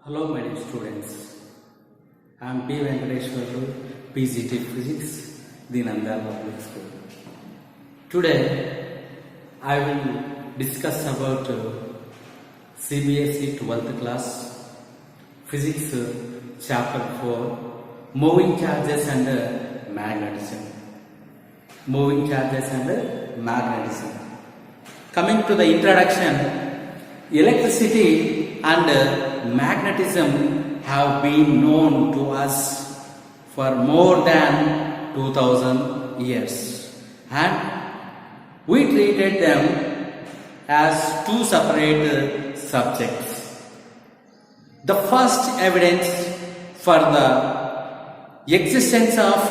Hello, my dear students. I am P. Venkateshwarlu, PGT Physics, Dinanda Public School. Today, I will discuss about CBSE 12th class Physics Chapter 4, Moving Charges and Magnetism. Moving Charges and Magnetism. Coming to the introduction, electricity and magnetism have been known to us for more than 2000 years, and we treated them as two separate subjects. The first evidence for the existence of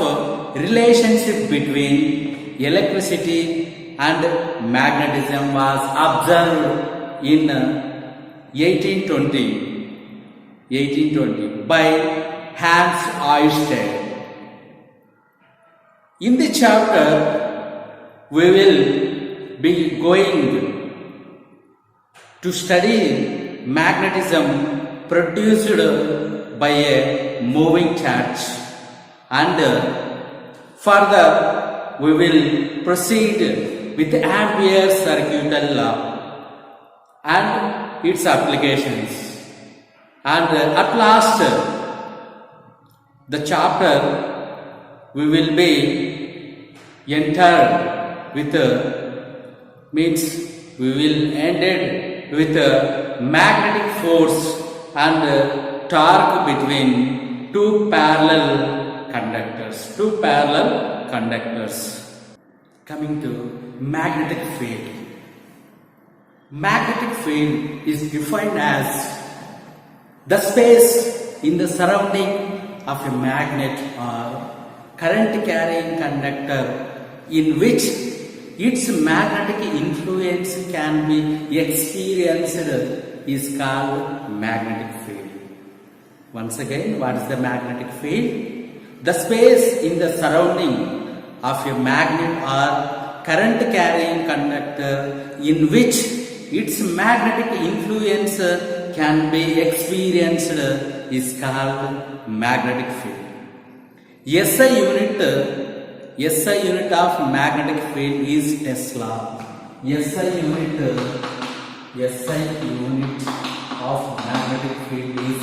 relationship between electricity and magnetism was observed in 1820 by Hans Ørsted. In the chapter, we will be going to study magnetism produced by a moving charge, and further we will proceed with Ampere's circuital law and its applications. And at last, the chapter we will be entered with we will end it with magnetic force and torque between two parallel conductors. Coming to magnetic field. Magnetic field is defined as the space in the surrounding of a magnet or current carrying conductor in which its magnetic influence can be experienced is called magnetic field. Once again, what is the magnetic field? The space in the surrounding of a magnet or current carrying conductor in which its magnetic influence can be experienced is called magnetic field. SI unit of magnetic field is Tesla. SI unit of magnetic field is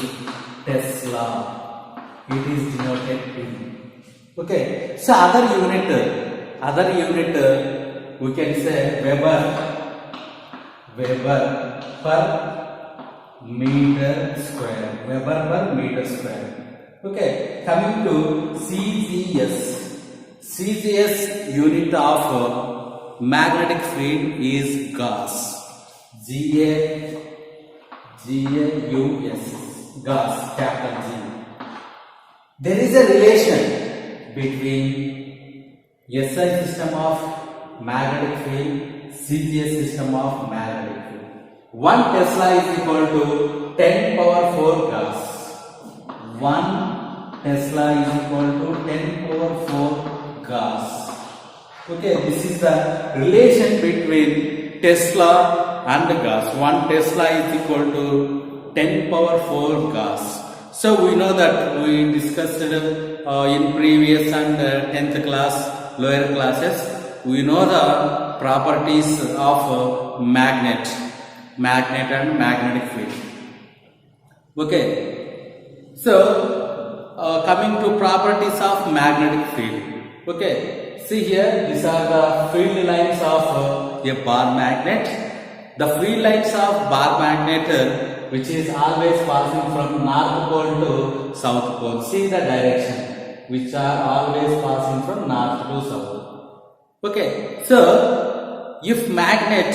Tesla. It is denoted P. Okay. So other unit we can say Weber per meter square. Okay, coming to CGS unit of magnetic field is Gauss. Gauss, capital G. There is a relation between SI system of magnetic field, CGS system of magnetic field. 1 Tesla is equal to 10 power 4 Gauss. 1 Tesla is equal to 10 power 4 Gauss. Okay, this is the relation between Tesla and Gauss. 1 Tesla is equal to 10 power 4 Gauss. So we know that we discussed in previous and 10th class, lower classes. We know the properties of magnet and magnetic field. Okay, so coming to properties of magnetic field. Okay, see here, these are the field lines of a bar magnet. The field lines of bar magnet, which is always passing from north pole to south pole. See the direction, which are always passing from north to south. Okay, so if magnet,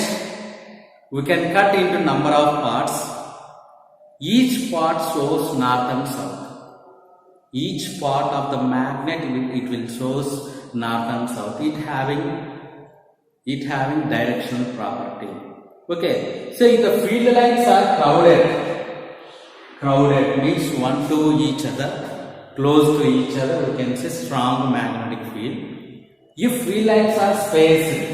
we can cut into number of parts. Each part shows north and south. Each part of the magnet it will shows north and south. It having directional property. Okay, so if the field lines are crowded means one to each other, close to each other, we can say strong magnetic field. If field lines are spaced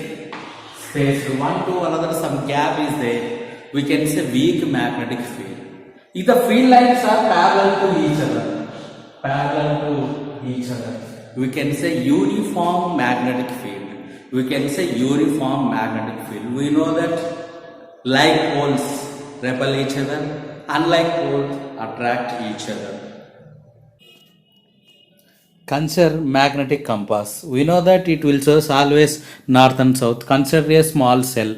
one to another, some gap is there, we can say weak magnetic field. If the field lines are parallel to each other, we can say uniform magnetic field. We can say uniform magnetic field. We know that like poles repel each other, unlike poles attract each other. Consider magnetic compass. We know that it will show always north and south. Consider a small cell.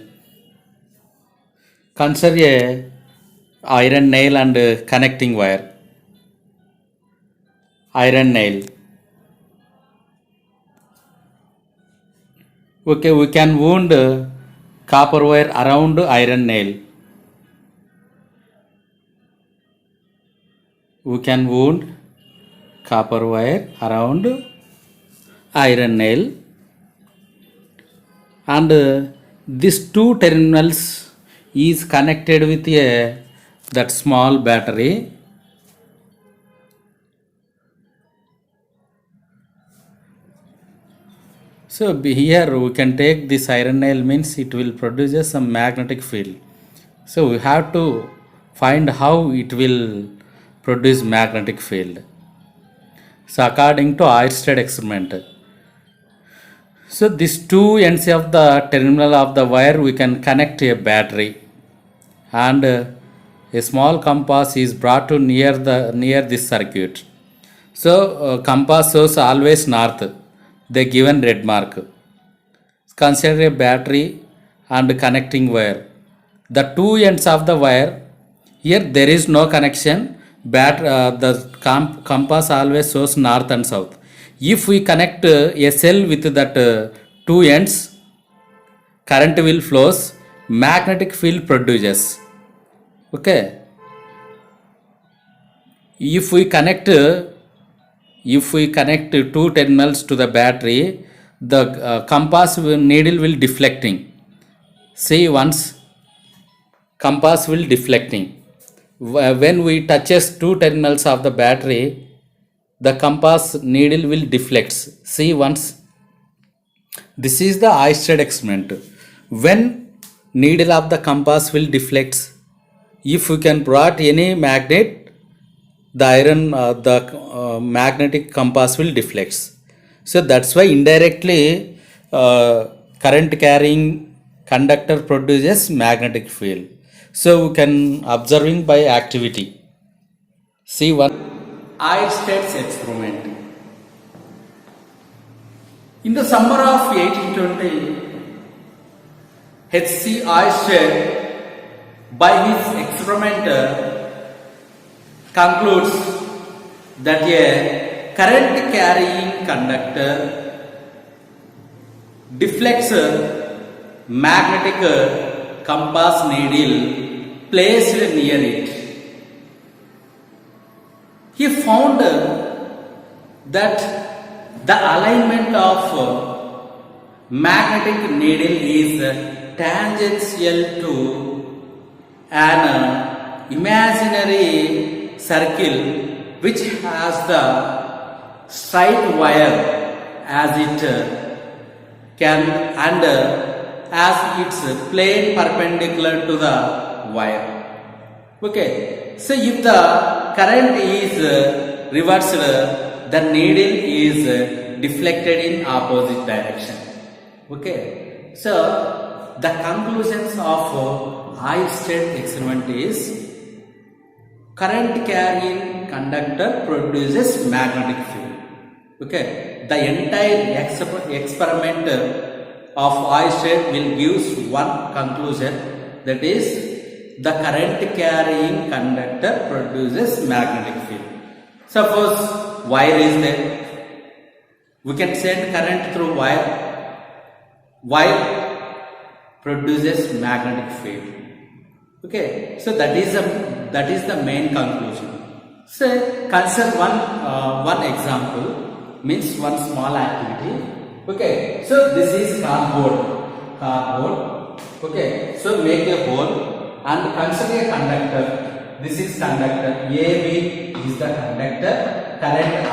Consider a iron nail and connecting wire. Iron nail. Okay, we can wound copper wire around iron nail. We can wound copper wire around iron nail, and these two terminals is connected with that small battery. So here we can take this iron nail, means it will produce some magnetic field. So we have to find how it will produce magnetic field. So according to Oersted experiment, so these two ends of the terminal of the wire we can connect a battery, and a small compass is brought to near this circuit. So compass shows always north. They given red mark. Consider a battery and connecting wire. The two ends of the wire, here there is no connection. The compass always shows north and south. If we connect a cell with that two ends, current will flows, magnetic field produces. Okay. If we connect two terminals to the battery, the compass needle will deflecting. See, once compass will deflecting. When we touches two terminals of the battery, the compass needle will deflects. See, once. This is the Oersted experiment. When needle of the compass will deflects, if we can brought any magnet, the magnetic compass will deflects. So that's why indirectly current carrying conductor produces magnetic field. So we can observing by activity. See one Oersted's experiment. In the summer of 1820, H.C. Oersted, by his experiment, concludes that a current carrying conductor deflects magnetic compass needle placed near it. He found that the alignment of magnetic needle is tangential to an imaginary circle which has the straight wire as it can, and as its plane perpendicular to the wire. Okay, so if the current is reversed, the needle is deflected in opposite direction. Okay, so the conclusions of Oersted experiment is current carrying conductor produces magnetic field. Okay, the entire experiment of Oersted will give one conclusion, that is the current carrying conductor produces magnetic field. Suppose wire is there, we can send current through wire. Wire produces magnetic field. Okay, so that is the main conclusion. So consider one example, means one small activity. Okay, so this is cardboard. Okay, so make a hole and consider a conductor. This is conductor. AB is the conductor. Current I.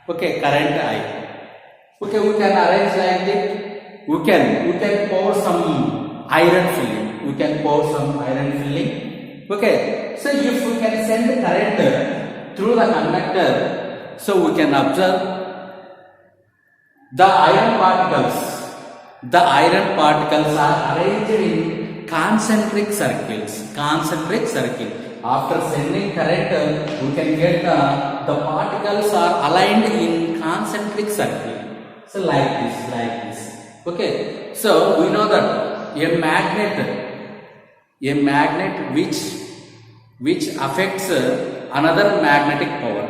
Okay, current I. Okay, we can arrange like this. We can pour some iron filling. Okay, so if we can send current through the conductor, so we can observe the iron particles. The iron particles are arranged in concentric circles. Concentric circle. After sending current, we can get the particles are aligned in concentric circle. So like this. Okay. So we know that a magnet which affects another magnetic power.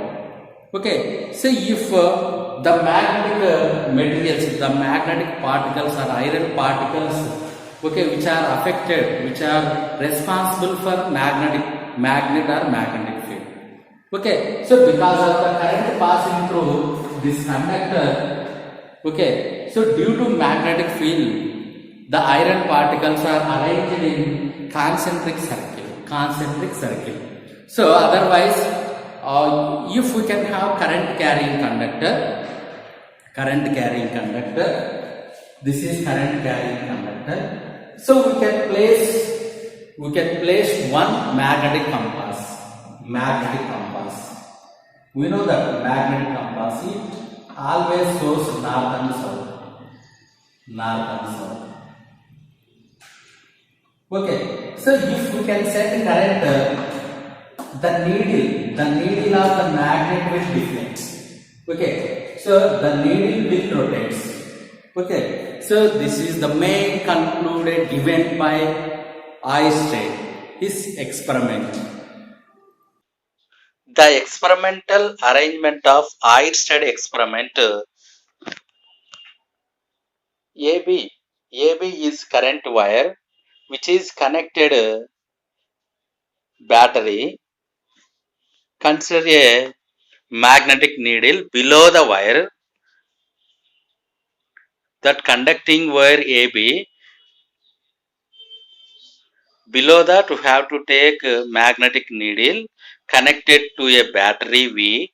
Okay. So if the magnetic materials, the magnetic particles are iron particles, okay, which are affected, which are responsible for magnet or magnetic field. Okay, so because of the current passing through this conductor, okay, so due to magnetic field, the iron particles are arranged in concentric circle. So otherwise, if we can have current carrying conductor, this is current carrying conductor. So we can place one magnetic compass. We know that magnetic compass, it always shows north and south. Okay, so if we can send current, the needle of the magnet will deflect. Okay, so the needle will rotate. Okay, so this is the main concluded event by Oersted, his experiment. The experimental arrangement of Oersted experiment. AB is current wire which is connected battery. Consider a magnetic needle below the wire. That conducting wire AB, below that we have to take a magnetic needle connected to a battery V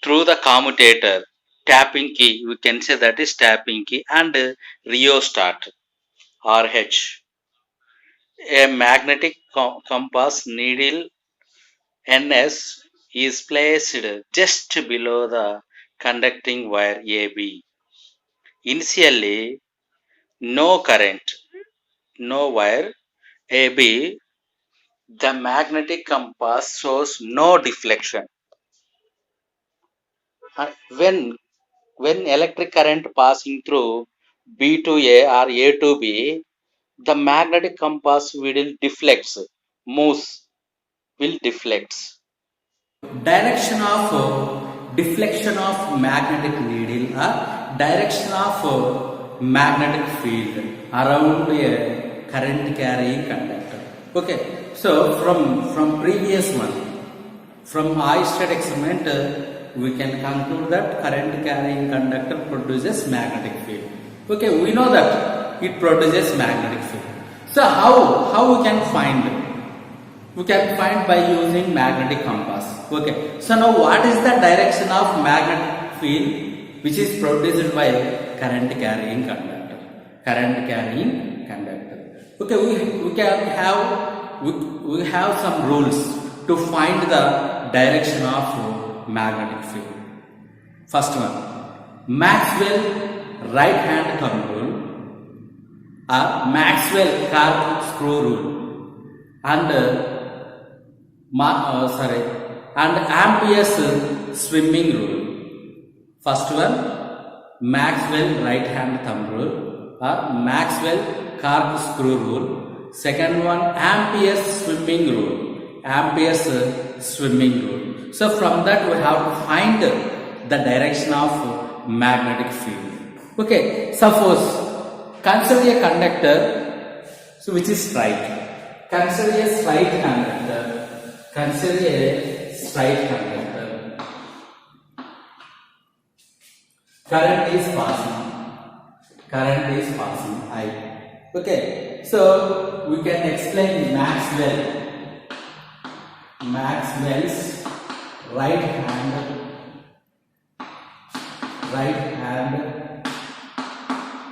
through the commutator, tapping key, we can say that is tapping key, and rheostat RH. A magnetic compass needle NS is placed just below the conducting wire AB. Initially, no current, no wire AB, the magnetic compass shows no deflection. When electric current passing through B to A or A to B, the magnetic compass will deflects, will deflects. Direction of deflection of magnetic needle or direction of magnetic field around a current carrying conductor. Okay, so from previous one, from Oersted experiment, we can conclude that current carrying conductor produces magnetic field. Okay, we know that it produces magnetic field. So how we can find? We can find by using magnetic compass. Okay, so now what is the direction of magnetic field which is produced by current carrying conductor? Okay, we have some rules to find the direction of magnetic field. First one, Maxwell right hand thumb rule or Maxwell corkscrew rule, and Ampere's swimming rule. First one, Maxwell right hand thumb rule or Maxwell corkscrew rule. Second one, Ampere's swimming rule. So from that we have to find the direction of magnetic field. Okay, suppose consider a conductor, so which is straight. Consider a straight conductor. Current is passing I. Okay, so we can explain Maxwell's right hand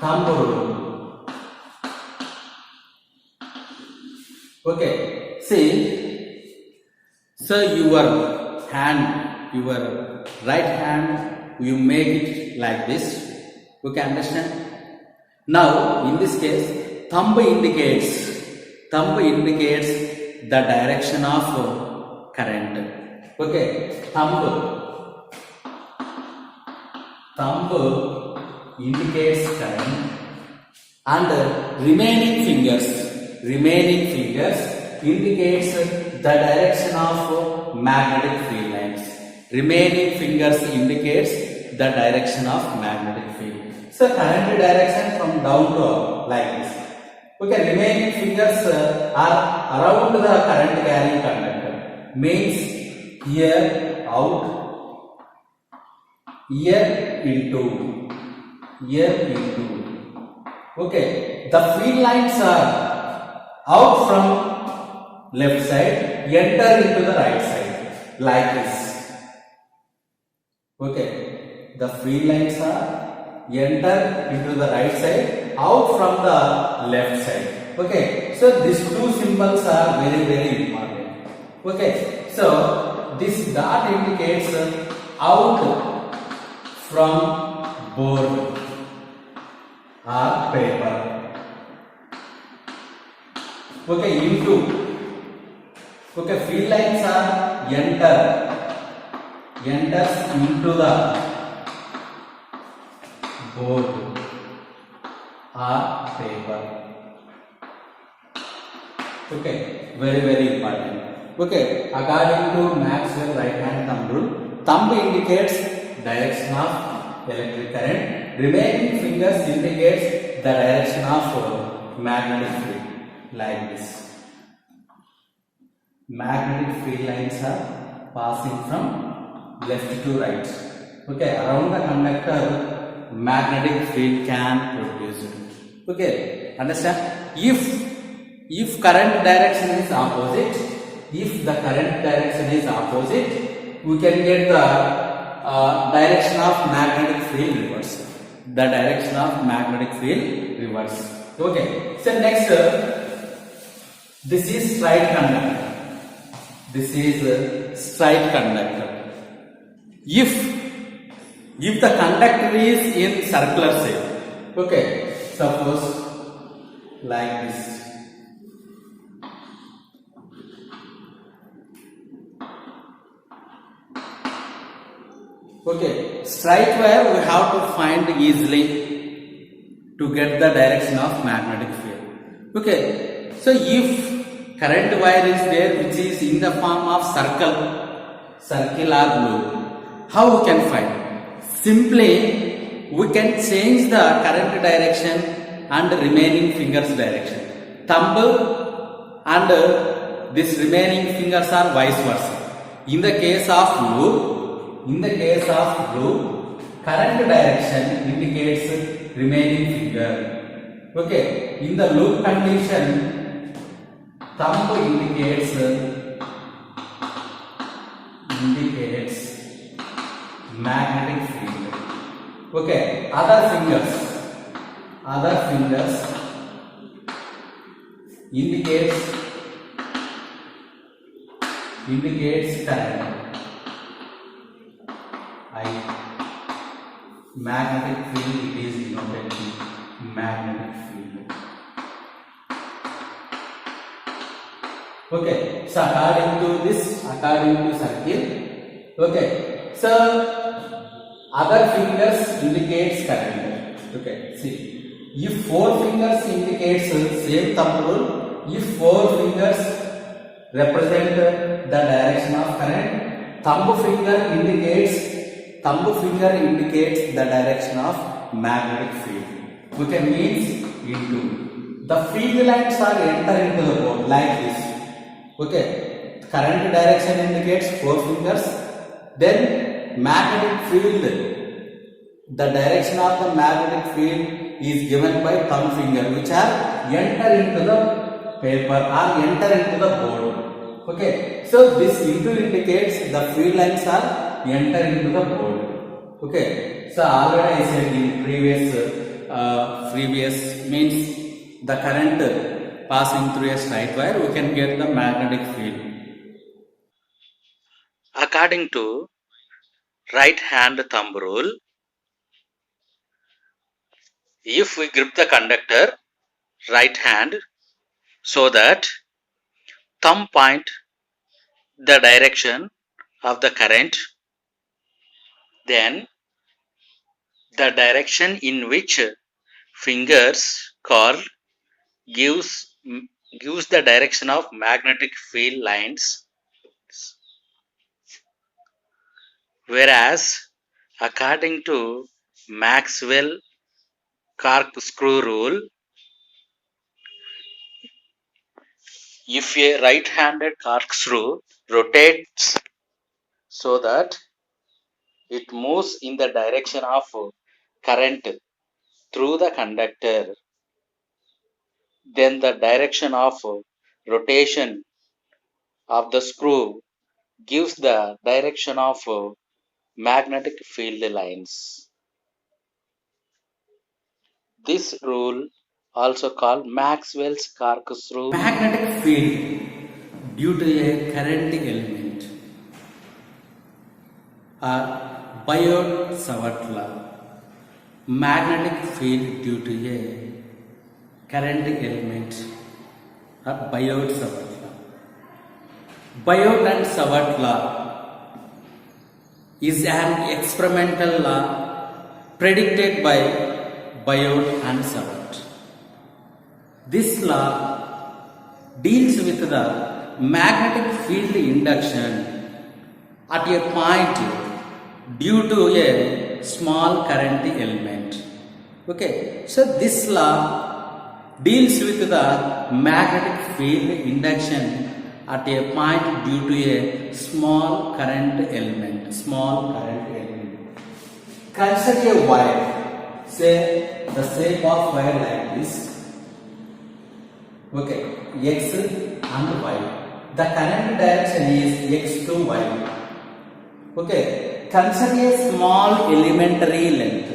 thumb rule. Okay, see, so your hand, your right hand, you make it like this. Okay, understand? Now, in this case, thumb indicates the direction of current. Okay, thumb indicates current, and remaining fingers indicates the direction of magnetic field lines. Remaining fingers indicates the direction of magnetic field. So current direction from down to up like this. Okay, remaining fingers are around the current carrying conductor. Means here out, here into. Okay, the field lines are out from left side, enter into the right side like this. Okay, the field lines are enter into the right side, out from the left side. Okay, so these two symbols are very, very important. Okay, so this dot indicates out from board or paper. Okay, into. Okay, field lines are enters into the board or paper. Okay, very, very important. Okay, according to Maxwell right hand thumb rule, thumb indicates direction of electric current, remaining fingers indicates the direction of magnetic field like this. Magnetic field lines are passing from left to right. Okay, around the conductor magnetic field can produce it. Okay, understand? If current direction is opposite, if the current direction is opposite, we can get the direction of magnetic field reverse. The direction of magnetic field reverse. Okay, so next, this is straight conductor. This is straight conductor. If the conductor is in circular shape, okay, suppose like this. Okay, straight wire we have to find easily to get the direction of magnetic field. Okay, so if current wire is there which is in the form of circle or loop, how we can find? Simply we can change the current direction and remaining fingers direction. Thumb and this remaining fingers are vice versa. In the case of loop, current direction indicates remaining finger. Okay, in the loop condition, thumb indicates magnetic field. Okay, other fingers indicates current. Magnetic field, it is denoted in magnetic field. Okay, so according to circle, okay, so other fingers indicates current. Okay, see, if 4 fingers indicates same thumb rule, if 4 fingers represent the direction of current, thumb finger indicates the direction of magnetic field. We can means into. The field lines are enter into the board like this. Okay, current direction indicates 4 fingers. Then magnetic field, the direction of the magnetic field is given by thumb finger, which are enter into the paper or enter into the board. Okay, so this into indicates the field lines are enter into the board. Okay, so already I said in previous means the current passing through a straight wire, we can get the magnetic field. According to right hand thumb rule, if we grip the conductor right hand so that thumb point the direction of the current, then the direction in which fingers curl gives the direction of magnetic field lines, whereas according to Maxwell corkscrew rule, if a right-handed corkscrew rotates so that it moves in the direction of current through the conductor, then the direction of rotation of the screw gives the direction of magnetic field lines. This rule, also called Maxwell's corkscrew. Magnetic field due to a current element or Biot-Savart law. Magnetic field due to a current element or Biot-Savart law. Biot and Savart law is an experimental law predicted by Biot and Savart. This law deals with the magnetic field induction at a point due to a small current element. Okay, so this law deals with the magnetic field induction at a point due to a small current element. Consider a wire, say the shape of wire like this. Okay, X and Y. The current direction is X to Y. Okay, consider a small elementary length.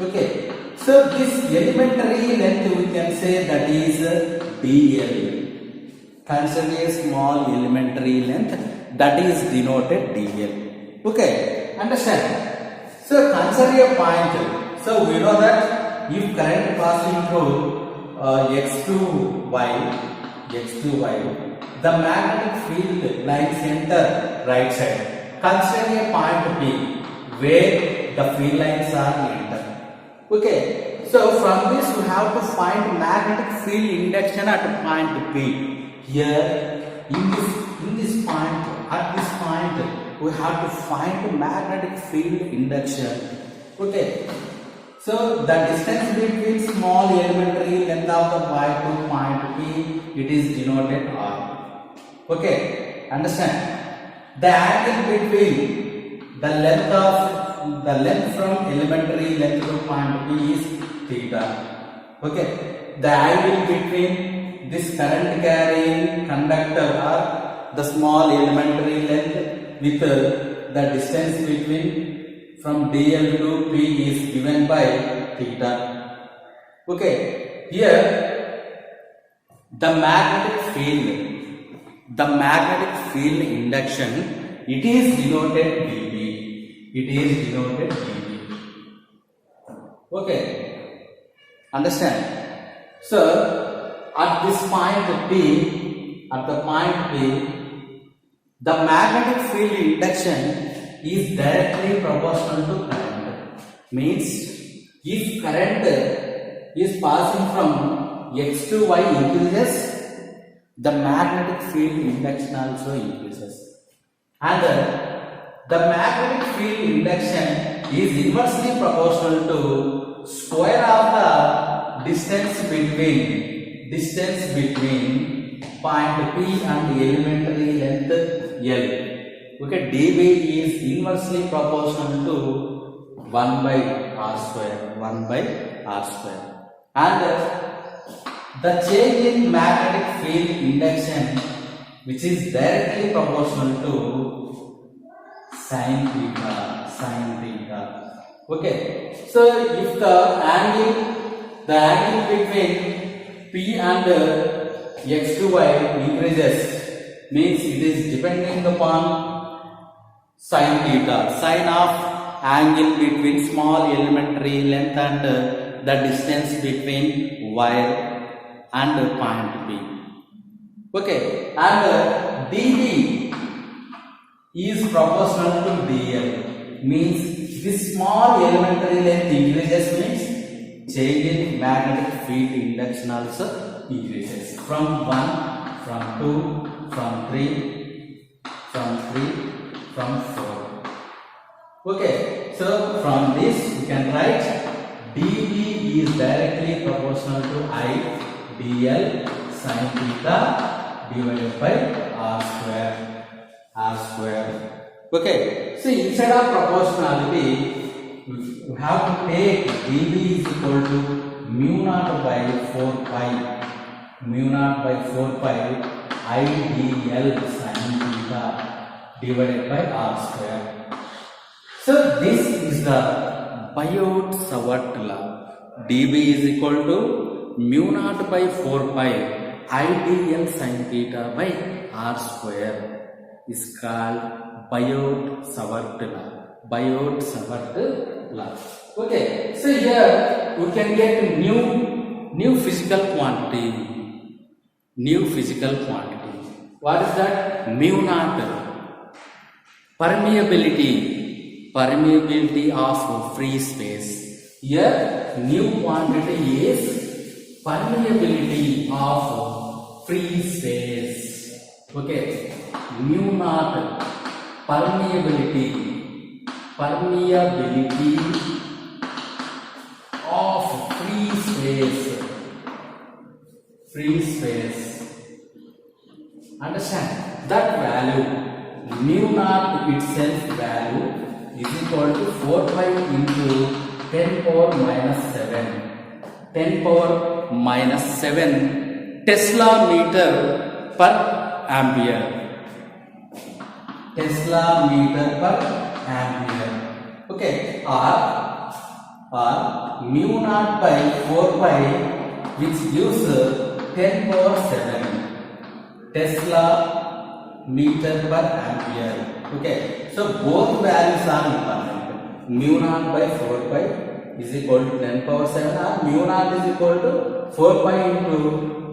Okay, so this elementary length we can say that is dl. Consider a small elementary length that is denoted dl. Okay, understand? So consider a point. So we know that if current passing through x to y, the magnetic field lines enter right side. Consider a point P where the field lines are enter. Okay, so from this we have to find magnetic field induction at point P. Here in this point, at this point we have to find magnetic field induction. Okay, so the distance between small elementary length of the wire to point P, it is denoted R. Okay, understand? The angle between the length from elementary length to point P is theta. Okay, the angle between this current carrying conductor or the small elementary length with the distance between from dl to P is given by theta. Okay, here the magnetic field induction, it is denoted dB. Okay, understand? So at this point P, the magnetic field induction is directly proportional to current. Means if current is passing from x to y increases, the magnetic field induction also increases. And the magnetic field induction is inversely proportional to square of the distance between point P and elementary length L. Okay, dB is inversely proportional to 1 by r square. And the change in magnetic field induction, which is directly proportional to sin theta. Okay, so if the angle the angle between P and x to y increases, means it is depending upon sin theta, sine of angle between small elementary length and the distance between wire and point P. Okay, and dB is proportional to dl, means this small elementary length increases, means change in magnetic field induction also increases from 1, from 2, from 3, from 4. Okay, so from this we can write dB is directly proportional to I dl sin theta divided by r square. Okay, so instead of proportionality, we have to take dB is equal to mu naught by 4 pi I dl sin theta divided by r square. So this is the Biot-Savart law. dB is equal to mu naught by 4 pi I dl sin theta by r square is called Biot-Savart law. Okay, so here we can get new physical quantity. What is that? Mu naught. Permeability of free space. Here new quantity is permeability of free space. Okay, mu naught permeability of free space. Understand that value, mu naught itself value is equal to 4 pi into 10 power minus 7 Tesla meter per ampere. Okay, or mu naught by 4 pi, which gives 10 power 7 Tesla meter per ampere. Okay, so both values are important. Mu naught by 4 pi is equal to 10 power 7, or mu naught is equal to 4 pi into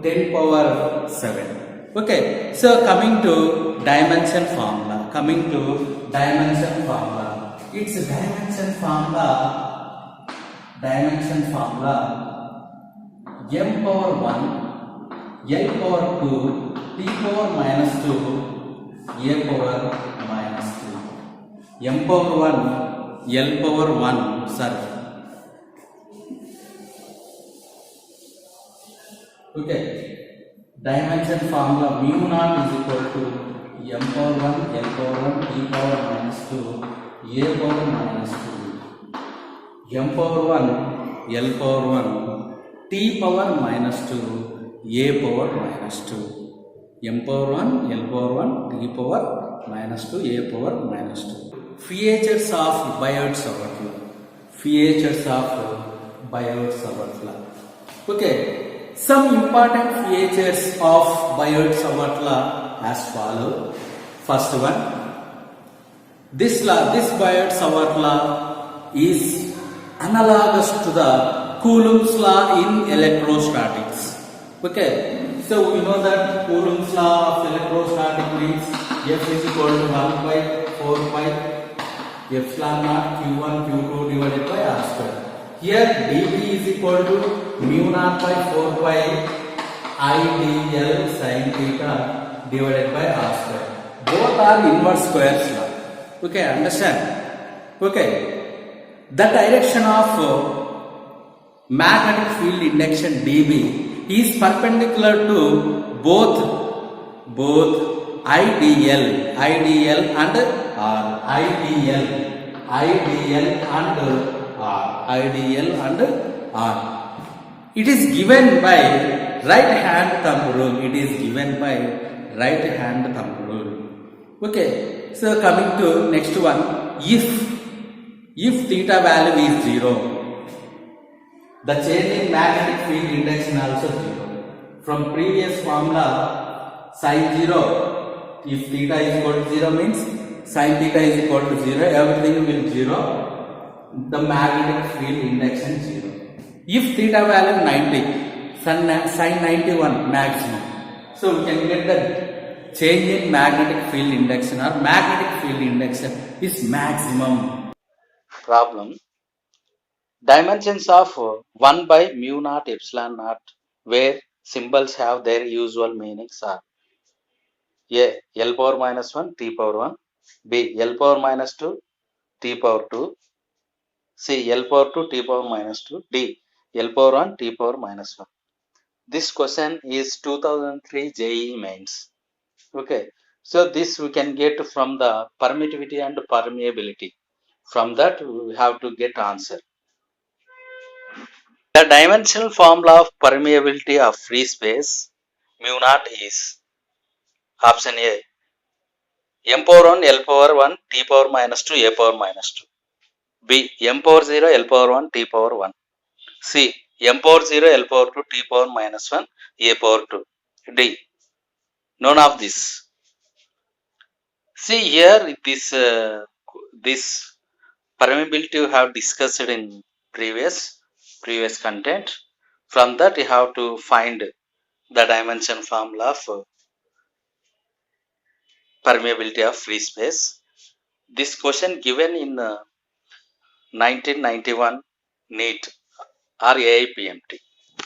10 power 7. Okay, so coming to dimension formula. Its dimension formula m power 1, l power 2, t power minus 2, a power minus 2. m power 1, l power 1, sorry. Okay, dimension formula mu naught is equal to m power 1, l power 1, t power minus 2, a power minus 2. m power 1, l power 1, t power minus 2, a power minus 2. m power 1, l power 1, t power minus 2, a power minus 2. Features of Biot-Savart law. Okay, some important features of Biot-Savart law as follow. First one, this Biot-Savart law is analogous to the Coulomb's law in electrostatics. Okay, so we know that Coulomb's law of electrostatics means F is equal to 1 by 4 pi epsilon naught Q1 Q2 divided by R square. Here dB is equal to mu naught by 4 pi I dl sin theta divided by R square. Both are inverse squares law. Okay, understand? Okay, the direction of magnetic field induction dB is perpendicular to both IDL and R. It is given by right hand thumb rule. Okay, so coming to next one, if theta value is 0, The change in magnetic field index is also 0. From previous formula, sin 0, if theta is equal to 0 means sin theta is equal to 0, everything will 0, the magnetic field index is 0. If theta value 90, sin 91 maximum, so we can get the change in magnetic field induction or magnetic field induction is maximum. Problem. Dimensions of 1 by mu naught epsilon naught, where symbols have their usual meanings, are A. L power minus 1 t power 1, B. L power minus 2 t power 2, C. L power 2 t power minus 2, D. L power 1 t power minus 1. This question is 2003 JEE mains. Okay, so this we can get from the permittivity and permeability. From that we have to get answer. The dimensional formula of permeability of free space mu naught is option A, m power 1 L power 1 t power minus 2 a power minus 2, B, m power 0 L power 1 t power 1, C, m power 0 L power 2 t power minus 1 a power 2, D, none of this. See here, this permeability we have discussed in previous content. From that you have to find the dimension formula of permeability of free space. This question given in 1991 NEET or AIPMT.